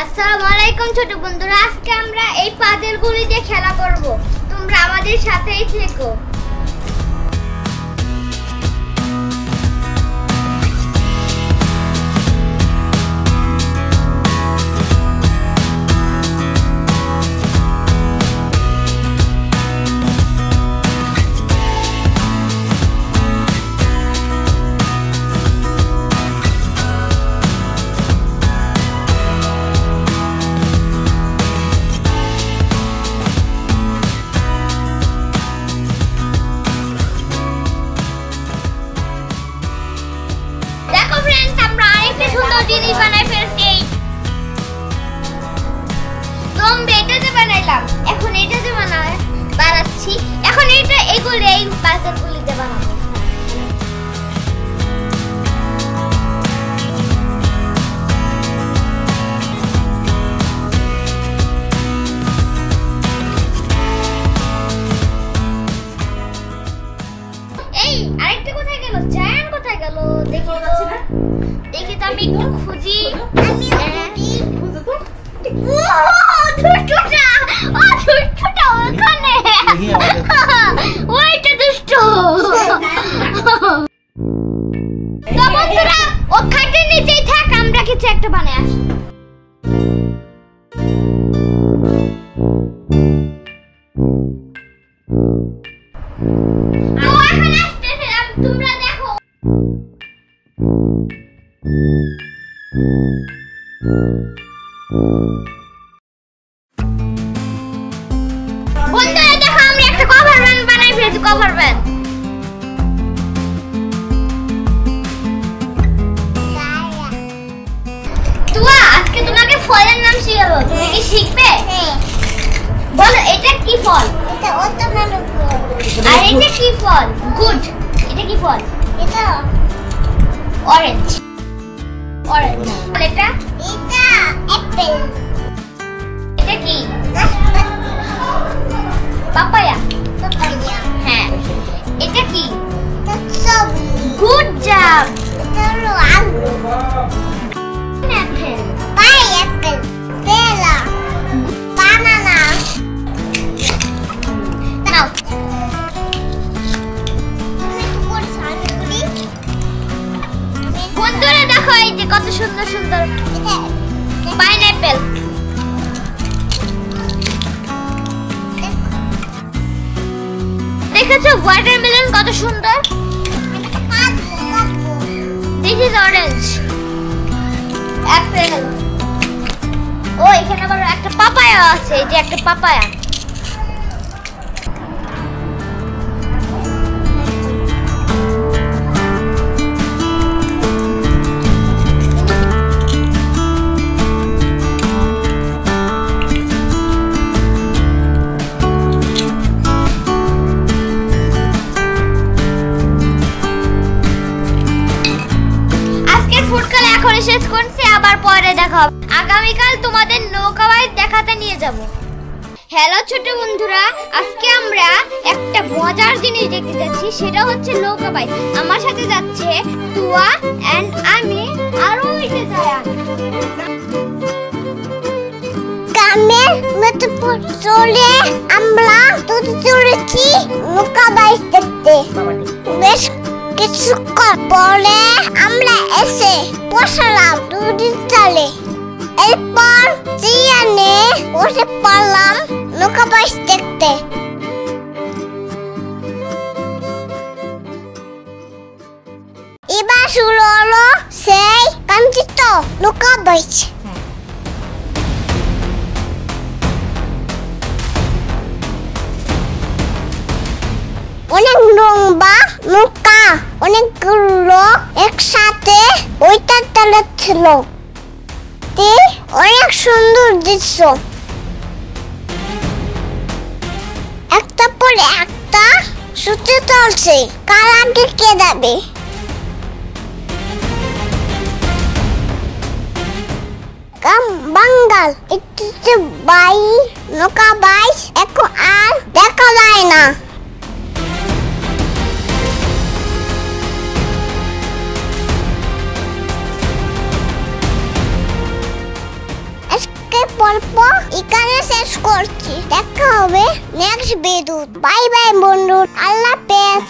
আসসালামু আলাইকুম ছোট বন্ধুরা, আজকে আমরা এই পাজলগুলি দিয়ে খেলা করব। তোমরা আমাদের সাথেই থেকো। জিনিস বানাই ফেলছি। তোমরা এটাতে বানাইলাম, এখন এটাতে বানাচ্ছি। এখন এটা এগুলো এই পাজলগুলিতে বানাবো। এই আরেকটা কোথায় গেল? জায়ান কোথায় গেল? দেখি তো আমি একটু খুঁজি। ওইটা দুষ্ট। বন্ধুরা ও খাটের নিচেই থাক, আমরা কিছু একটা বানাই আসি। তোমরা দেখো বন্ধুরা, দেখো আমি একটা কভার ব্যান্ড বানাই ফেলেছি। কভার ব্যান্ড তুয়া, আজকে তোমাকে ফলের নাম শিখাবো। তুমি কি শিখবে? বলো এটা কি ফল? এটা ওয়াটারমেলন ফল। আর এটা কি ফল? গুড। এটা কি ফল? এটা অরেঞ্জ। অরেঞ্জ। এটা অ্যাপেল। এটা কি? পাপায়া। পাপায়া। হ্যাঁ। এটা কি? সবজি। Good job. এটা হলো আলু। অ্যাপেল। পাইনঅ্যাপেল। পেয়ারা। বানানা। নাও। বন্ধুরা দেখো এই যে কত সুন্দর সুন্দর পাইনঅ্যাপেল। দেখেছো ওয়াটারমেলন কত সুন্দর? This is orange. অ্যাপেল। ও এখানে আবার একটা পাপায়া আছে। এই যে একটা পাপায়া। এখন শেষ করছি, আবার পরে দেখা হবে। আগামীকাল তোমাদের নৌকা বাইচ দেখাতে নিয়ে যাব। হ্যালো ছোট বন্ধুরা, আজকে আমরা একটা মজার জিনিস দেখতে যাচ্ছি, সেটা হচ্ছে নৌকা বাইচ। আমার সাথে যাচ্ছে তুয়া এন্ড আমি, আরো ওইটা জায়ান। গ্রামের মতো চলে আমরা চলেছি নৌকা বাইচ দেখতে। বেশ কিছুক্ষণ পরে আমরা এসে বসলাম নদীর তলে। এরপর চেয়ারে বসে পড়লাম নৌকা বাইচ দেখতে। এবার শুরু হলো সেই কাঙ্ক্ষিত নৌকা বাইচ। অনেক লম্বা নৌকা, অনেকগুলো একসাথে ওইটার তলে ছিল। অনেক সুন্দর দৃশ্য। একটা পরে একটা ছুটে চলছে, কার আগে কে যাবে। বাঙ্গাল একটু বাই নৌকা বাইচ এখন আর দেখা যায় না। পর্ব এখানে শেষ করছি। দেখা হবে নেক্সট ভিডিও। বাই বাই বন্ধু, আল্লাহ হাফেজ।